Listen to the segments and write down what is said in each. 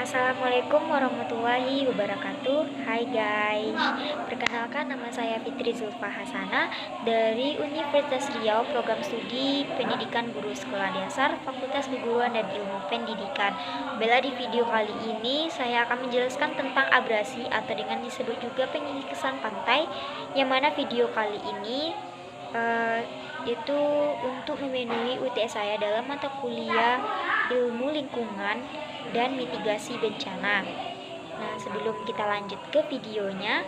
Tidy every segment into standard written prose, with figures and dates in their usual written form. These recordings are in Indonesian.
Assalamualaikum warahmatullahi wabarakatuh. Hai guys, perkenalkan nama saya Fitri Zulfa Hasana dari Universitas Riau, Program Studi Pendidikan Guru Sekolah Dasar, Fakultas Keguruan dan Ilmu Pendidikan. Bella, di video kali ini saya akan menjelaskan tentang abrasi atau dengan disebut juga penyikisan pantai, yang mana video kali ini itu untuk memenuhi UTS saya dalam mata kuliah ilmu lingkungan dan mitigasi bencana. Nah, sebelum kita lanjut ke videonya,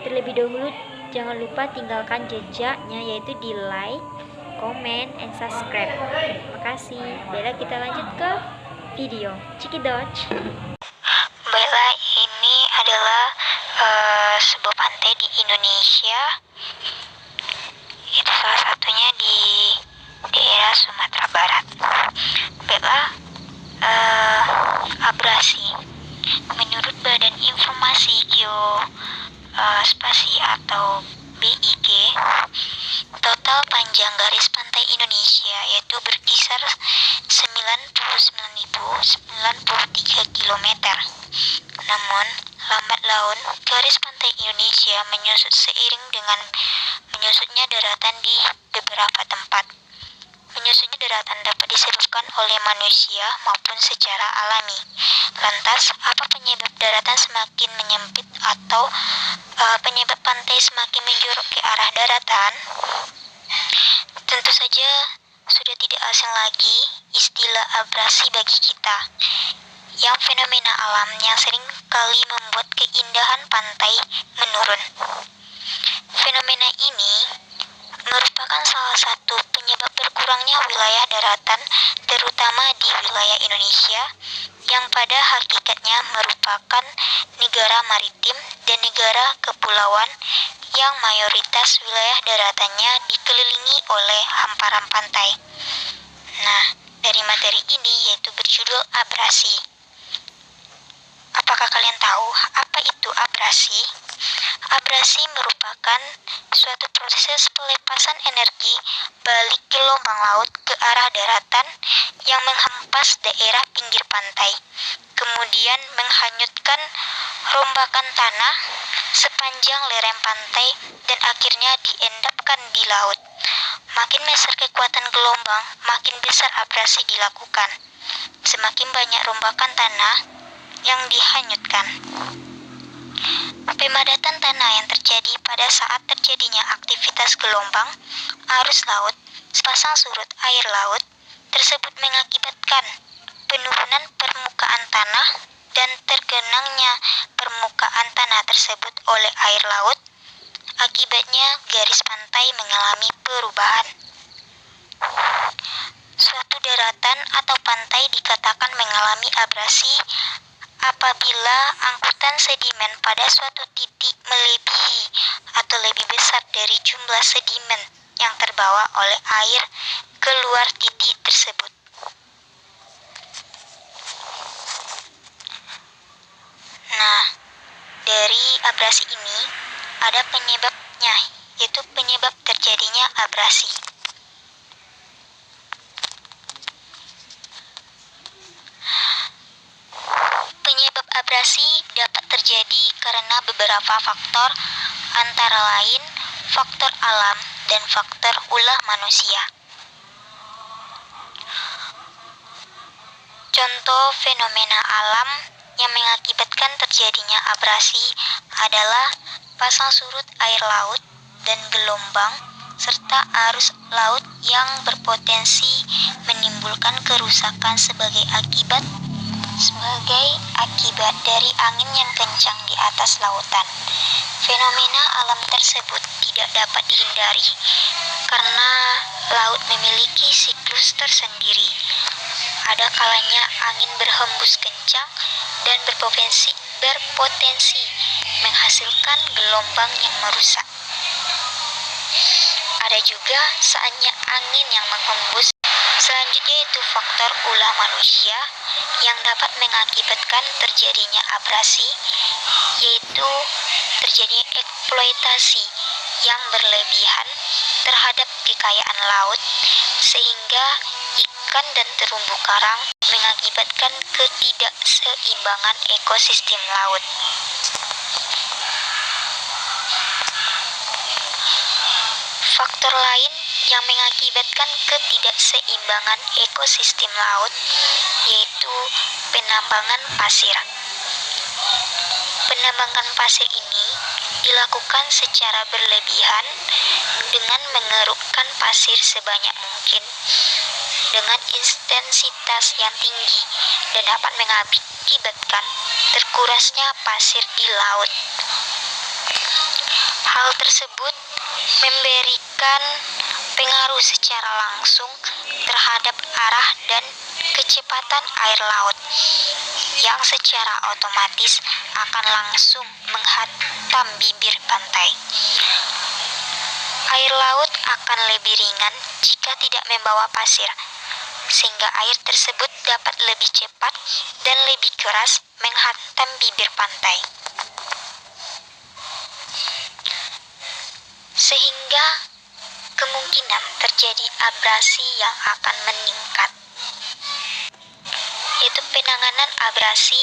terlebih dahulu jangan lupa tinggalkan jejaknya, yaitu di like, comment, and subscribe. Terima kasih. Baiklah, kita lanjut ke video. Cikidot. Baiklah, ini adalah sebuah pantai di Indonesia. Itu salah satunya di daerah Sumatera Barat. Baiklah, abrasi. Menurut Badan Informasi Geospasi atau BIG, total panjang garis pantai Indonesia yaitu berkisar 99.093 km. Namun, lambat laun garis pantai Indonesia menyusut seiring dengan menyusutnya daratan di beberapa tempat. Menyusutnya daratan dapat disebabkan oleh manusia maupun secara alami. Lantas, apa penyebab daratan semakin menyempit atau penyebab pantai semakin menjorok ke arah daratan? Tentu saja sudah tidak asing lagi istilah abrasi bagi kita, yang fenomena alam yang sering kali membuat keindahan pantai menurun. Fenomena ini merupakan salah satu penyebab berkurangnya wilayah daratan, terutama di wilayah Indonesia, yang pada hakikatnya merupakan negara maritim dan negara kepulauan yang mayoritas wilayah daratannya dikelilingi oleh hamparan pantai. Nah, dari materi ini yaitu berjudul abrasi. Apakah kalian tahu apa itu abrasi? Abrasi merupakan suatu proses pelepasan energi balik gelombang laut ke arah daratan yang menghempas daerah pinggir pantai, kemudian menghanyutkan rombakan tanah sepanjang lereng pantai dan akhirnya diendapkan di laut. Makin besar kekuatan gelombang, makin besar abrasi dilakukan. Semakin banyak rombakan tanah yang dihanyutkan. Pemadatan tanah yang terjadi pada saat terjadinya aktivitas gelombang, arus laut, pasang surut air laut tersebut mengakibatkan penurunan permukaan tanah dan tergenangnya permukaan tanah tersebut oleh air laut. Akibatnya garis pantai mengalami perubahan. Suatu daratan atau pantai dikatakan mengalami abrasi apabila angkutan sedimen pada suatu titik melebihi atau lebih besar dari jumlah sedimen yang terbawa oleh air keluar titik tersebut. Nah, dari abrasi ini ada penyebabnya, yaitu penyebab terjadinya abrasi. Penyebab abrasi dapat terjadi karena beberapa faktor, antara lain faktor alam dan faktor ulah manusia. Contoh fenomena alam yang mengakibatkan terjadinya abrasi adalah pasang surut air laut dan gelombang, serta arus laut yang berpotensi menimbulkan kerusakan sebagai akibat dari angin yang kencang di atas lautan. Fenomena alam tersebut tidak dapat dihindari karena laut memiliki siklus tersendiri. Ada kalanya angin berhembus kencang dan berpotensi menghasilkan gelombang yang merusak. Ada juga saatnya angin yang menghembus. Selanjutnya itu faktor ulah manusia yang dapat mengakibatkan terjadinya abrasi, yaitu terjadinya eksploitasi yang berlebihan terhadap kekayaan laut, sehingga ikan dan terumbu karang mengakibatkan ketidakseimbangan keseimbangan ekosistem laut. Faktor lain yang mengakibatkan ketidakseimbangan ekosistem laut yaitu penambangan pasir. Penambangan pasir ini dilakukan secara berlebihan dengan mengerukkan pasir sebanyak mungkin dengan intensitas yang tinggi dan dapat mengakibatkan terkurasnya pasir di laut. Hal tersebut memberikan pengaruh secara langsung terhadap arah dan kecepatan air laut yang secara otomatis akan langsung menghantam bibir pantai. Air laut akan lebih ringan jika tidak membawa pasir, sehingga air tersebut dapat lebih cepat dan lebih keras menghantam bibir pantai. Sehingga kemungkinan terjadi abrasi yang akan meningkat. Yaitu penanganan abrasi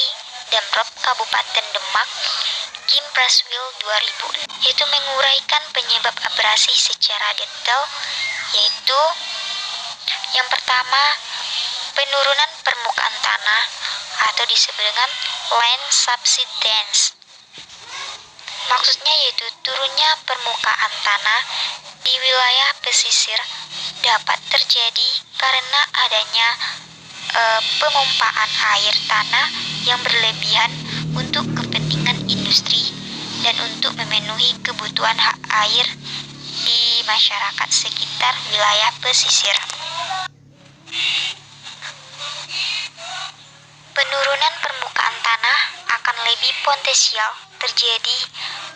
Damrop Kabupaten Demak, Kim Praswil 2000, yaitu menguraikan penyebab abrasi secara detail, yaitu yang pertama, penurunan permukaan tanah atau disebut dengan land subsidence. Maksudnya yaitu turunnya permukaan tanah di wilayah pesisir dapat terjadi karena adanya pemompaan air tanah yang berlebihan untuk kepentingan industri dan untuk memenuhi kebutuhan hak air di masyarakat sekitar wilayah pesisir. Penurunan permukaan tanah akan lebih potensial terjadi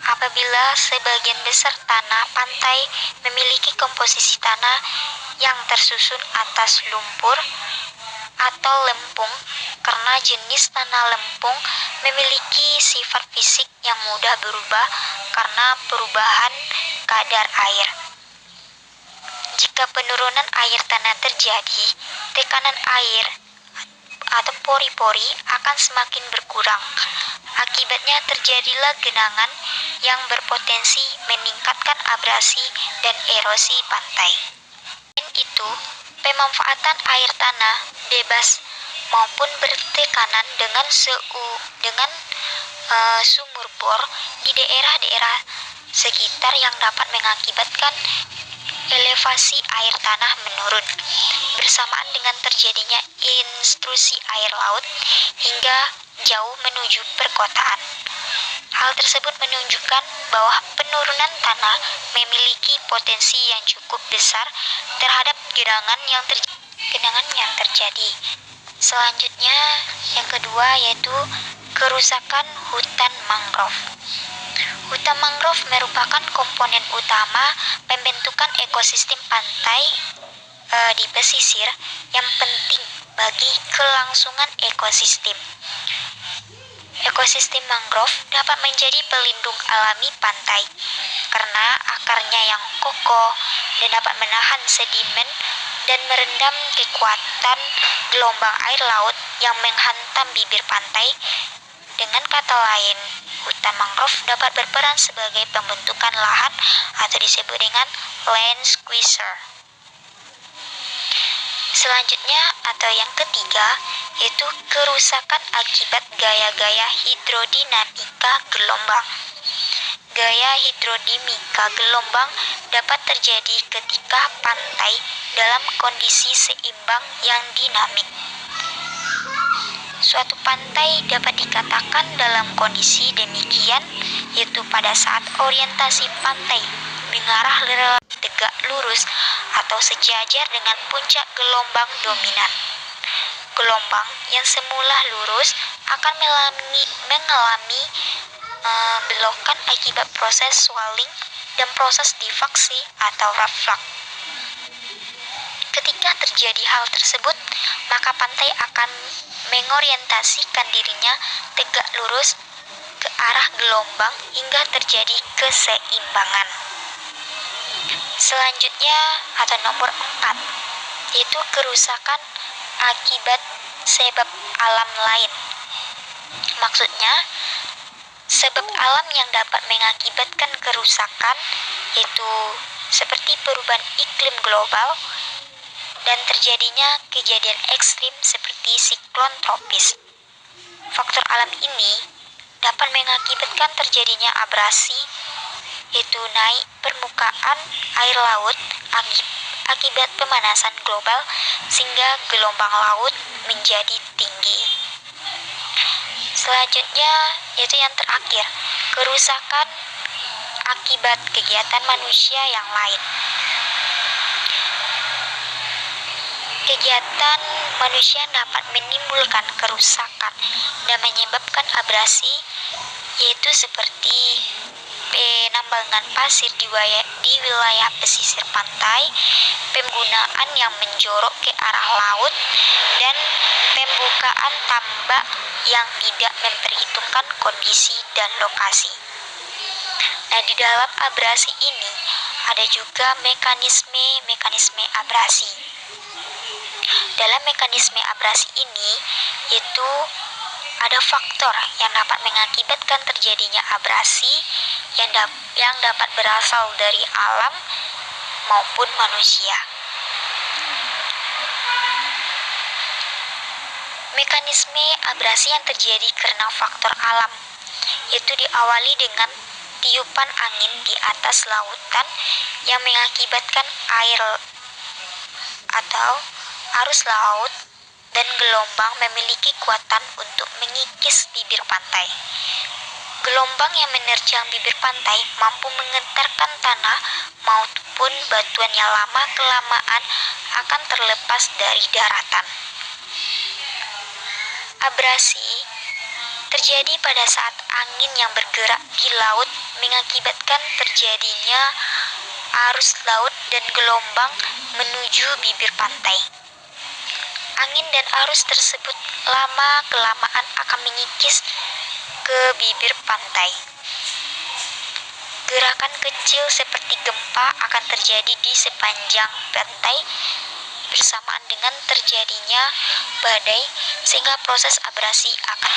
apabila sebagian besar tanah pantai memiliki komposisi tanah yang tersusun atas lumpur atau lempung, karena jenis tanah lempung memiliki sifat fisik yang mudah berubah karena perubahan kadar air. Jika penurunan air tanah terjadi, tekanan air atau pori-pori akan semakin berkurang. Akibatnya terjadilah genangan yang berpotensi meningkatkan abrasi dan erosi pantai. Selain itu, pemanfaatan air tanah bebas maupun bertekanan dengan sumur bor di daerah-daerah sekitar yang dapat mengakibatkan elevasi air tanah menurun bersamaan dengan terjadinya intrusi air laut hingga jauh menuju perkotaan. Hal tersebut menunjukkan bahwa penurunan tanah memiliki potensi yang cukup besar terhadap genangan yang terjadi. Selanjutnya, yang kedua yaitu kerusakan hutan mangrove. Hutan mangrove merupakan komponen utama pembentukan ekosistem pantai di pesisir yang penting bagi kelangsungan ekosistem. Ekosistem mangrove dapat menjadi pelindung alami pantai karena akarnya yang kokoh dan dapat menahan sedimen dan merendam kekuatan gelombang air laut yang menghantam bibir pantai. Dengan kata lain, hutan mangrove dapat berperan sebagai pembentukan lahan atau disebut dengan land squeezer. Selanjutnya atau yang ketiga yaitu kerusakan akibat gaya-gaya hidrodinamika gelombang. Gaya hidrodinamika gelombang dapat terjadi ketika pantai dalam kondisi seimbang yang dinamik. Suatu pantai dapat dikatakan dalam kondisi demikian yaitu pada saat orientasi pantai mengarah tegak lurus atau sejajar dengan puncak gelombang dominan. Gelombang yang semula lurus akan mengalami belokan akibat proses swelling dan proses diffraksi atau reflux. Ketika terjadi hal tersebut, maka pantai akan mengorientasikan dirinya tegak lurus ke arah gelombang hingga terjadi keseimbangan. Selanjutnya atau nomor 4 yaitu kerusakan akibat sebab alam lain. Maksudnya, sebab alam yang dapat mengakibatkan kerusakan yaitu seperti perubahan iklim global dan terjadinya kejadian ekstrim seperti siklon tropis. Faktor alam ini dapat mengakibatkan terjadinya abrasi, yaitu naik permukaan air laut akibat pemanasan global sehingga gelombang laut menjadi tinggi. Selanjutnya, yaitu yang terakhir, kerusakan akibat kegiatan manusia yang lain. Kegiatan manusia dapat menimbulkan kerusakan dan menyebabkan abrasi, yaitu seperti penambangan pasir di wilayah pesisir pantai, penggunaan yang menjorok ke arah laut, dan pembukaan tambak yang tidak memperhitungkan kondisi dan lokasi. Nah, di dalam abrasi ini ada juga mekanisme abrasi. Dalam mekanisme abrasi ini, yaitu ada faktor yang dapat mengakibatkan terjadinya abrasi yang dapat berasal dari alam maupun manusia. Mekanisme abrasi yang terjadi karena faktor alam, yaitu diawali dengan tiupan angin di atas lautan yang mengakibatkan air atau arus laut dan gelombang memiliki kekuatan untuk mengikis bibir pantai. Gelombang yang menerjang bibir pantai mampu menggentarkan tanah maupun batuan yang lama-kelamaan akan terlepas dari daratan. Abrasi terjadi pada saat angin yang bergerak di laut mengakibatkan terjadinya arus laut dan gelombang menuju bibir pantai. Angin dan arus tersebut lama-kelamaan akan mengikis ke bibir pantai. Gerakan kecil seperti gempa akan terjadi di sepanjang pantai bersamaan dengan terjadinya badai, sehingga proses abrasi akan.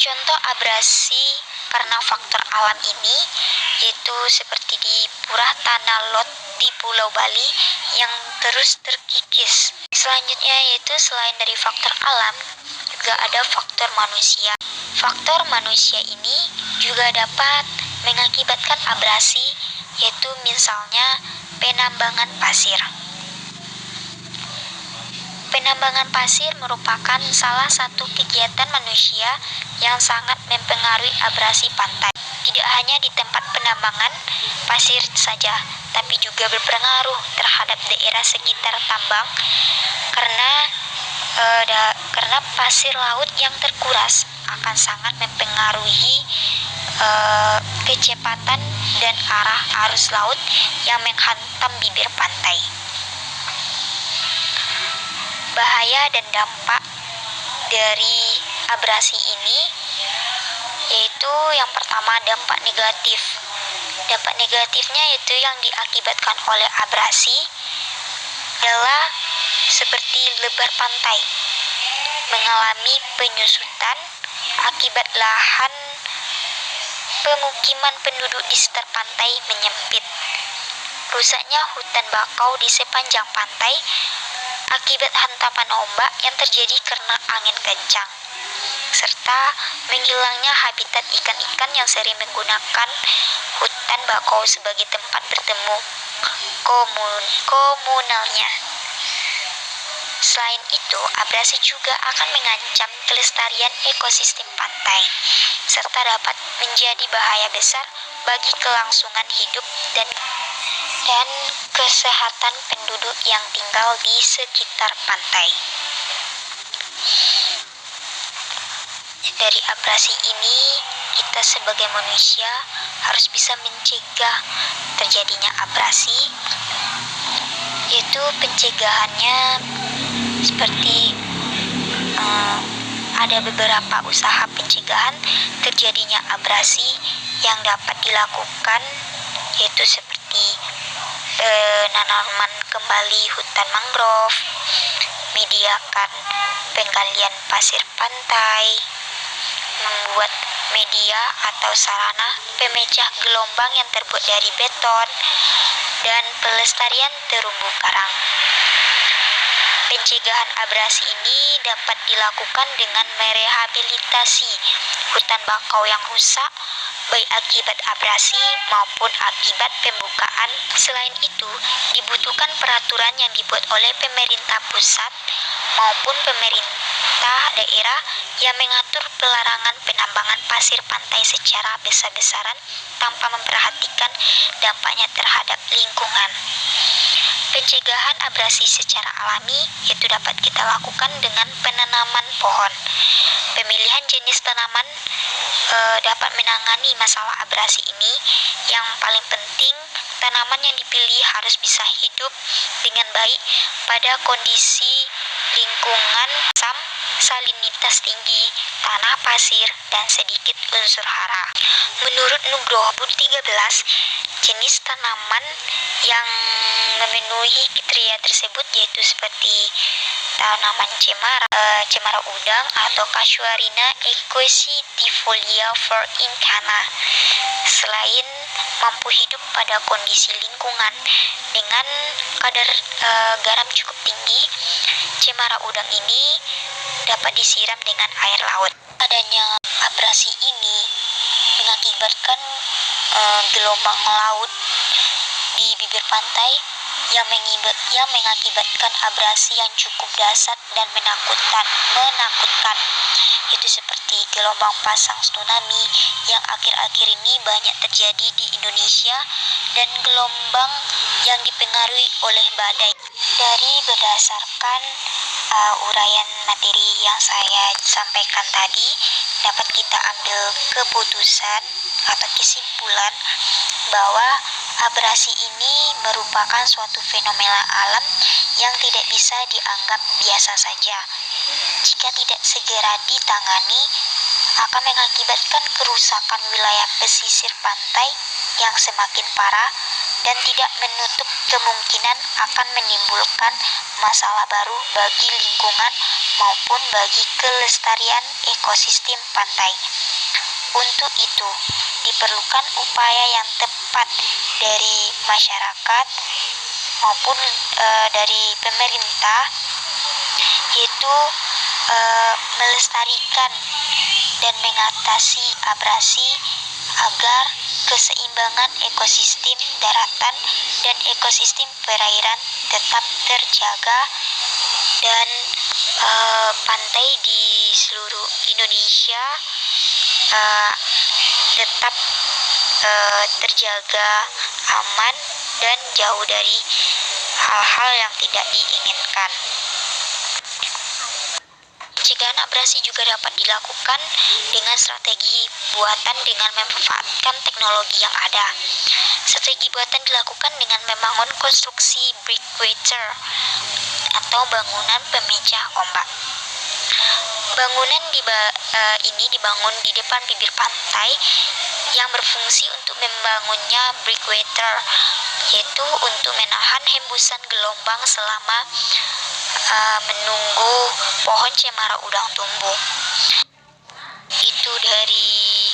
Contoh abrasi karena faktor alam ini yaitu seperti di Purah Tanah Lot di Pulau Bali yang terus terkikis. Selanjutnya yaitu selain dari faktor alam juga ada faktor manusia. Faktor manusia ini juga dapat mengakibatkan abrasi, yaitu misalnya penambangan pasir. Penambangan pasir merupakan salah satu kegiatan manusia yang sangat mempengaruhi abrasi pantai. Tidak hanya di tempat penambangan pasir saja, tapi juga berpengaruh terhadap daerah sekitar tambang karena pasir laut yang terkuras akan sangat mempengaruhi kecepatan dan arah arus laut yang menghantam bibir pantai. Bahaya dan dampak dari abrasi ini yaitu yang pertama dampak negatif. Dampak negatifnya yaitu yang diakibatkan oleh abrasi adalah seperti lebar pantai, mengalami penyusutan akibat lahan pemukiman penduduk di sekitar pantai menyempit, rusaknya hutan bakau di sepanjang pantai akibat hantaman ombak yang terjadi karena angin kencang, serta menghilangnya habitat ikan-ikan yang sering menggunakan hutan bakau sebagai tempat bertemu komunalnya. Selain itu, abrasi juga akan mengancam kelestarian ekosistem pantai, serta dapat menjadi bahaya besar bagi kelangsungan hidup dan kesehatan penduduk yang tinggal di sekitar pantai. Dari abrasi ini, kita sebagai manusia harus bisa mencegah terjadinya abrasi, yaitu pencegahannya seperti ada beberapa usaha pencegahan terjadinya abrasi yang dapat dilakukan, yaitu seperti penanaman kembali hutan mangrove, mediakan penggalian pasir pantai, membuat media atau sarana pemecah gelombang yang terbuat dari beton, dan pelestarian terumbu karang. Pencegahan abrasi ini dapat dilakukan dengan merehabilitasi hutan bakau yang rusak, baik akibat abrasi maupun akibat pembukaan. Selain itu, dibutuhkan peraturan yang dibuat oleh pemerintah pusat maupun pemerintah daerah yang mengatur pelarangan penambangan pasir pantai secara besar-besaran tanpa memperhatikan dampaknya terhadap lingkungan. Pencegahan abrasi secara alami itu dapat kita lakukan dengan penanaman pohon. Pemilihan jenis tanaman dapat menangani masalah abrasi ini. Yang paling penting, tanaman yang dipilih harus bisa hidup dengan baik pada kondisi lingkungan asam, salinitas tinggi, tanah pasir, dan sedikit unsur hara. Menurut Nugroho Bud 13, jenis tanaman yang memenuhi kriteria tersebut yaitu seperti tanaman cemara udang atau Casuarina equisetifolia incana. Selain mampu hidup pada kondisi lingkungan dengan kadar garam cukup tinggi, cemara udang ini dapat disiram dengan air laut. Adanya abrasi ini mengakibatkan gelombang laut di bibir pantai yang mengakibatkan abrasi yang cukup dahsyat dan menakutkan. Itu seperti gelombang pasang tsunami yang akhir-akhir ini banyak terjadi di Indonesia dan gelombang yang dipengaruhi oleh badai. Dari berdasarkan uraian materi yang saya sampaikan tadi, dapat kita ambil keputusan atau kesimpulan bahwa abrasi ini merupakan suatu fenomena alam yang tidak bisa dianggap biasa saja. Jika tidak segera ditangani, akan mengakibatkan kerusakan wilayah pesisir pantai yang semakin parah dan tidak menutup kemungkinan akan menimbulkan masalah baru bagi lingkungan maupun bagi kelestarian ekosistem pantai. Untuk itu, diperlukan upaya yang tepat dari masyarakat maupun dari pemerintah, yaitu melestarikan dan mengatasi abrasi agar keseimbangan ekosistem daratan dan ekosistem perairan tetap terjaga dan pantai di seluruh Indonesia tetap terjaga aman dan jauh dari hal-hal yang tidak diinginkan. Pencegahan abrasi juga dapat dilakukan dengan strategi buatan dengan memanfaatkan teknologi yang ada. Strategi buatan dilakukan dengan membangun konstruksi breakwater atau bangunan pemecah ombak. Bangunan ini dibangun di depan bibir pantai yang berfungsi untuk membangunnya breakwater, yaitu untuk menahan hembusan gelombang selama menunggu pohon cemara udang tumbuh. Itu dari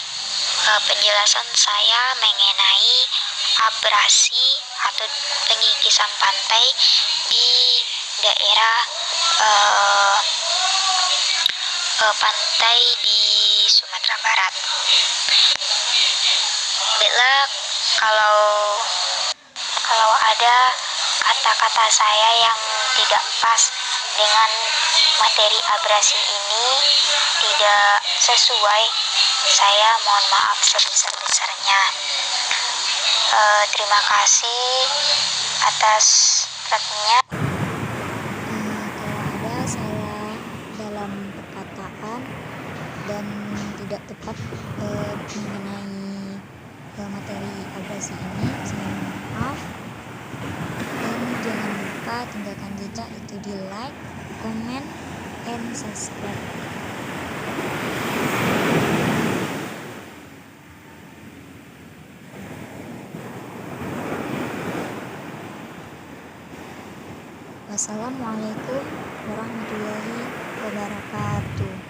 penjelasan saya mengenai abrasi atau pengikisan pantai di daerah pantai di Sumatera Barat. Bila kalau ada kata-kata saya yang tidak pas dengan materi abrasi ini, tidak sesuai, saya mohon maaf sebesar-besarnya. Terima kasih atas perhatiannya. Kalau ada salah dalam perkataan dan tidak tepat mengenai materi abrasi ini, saya mohon maaf. Dan jangan lupa tinggalkan jejak itu di like, comment, and subscribe. Wassalamualaikum warahmatullahi wabarakatuh.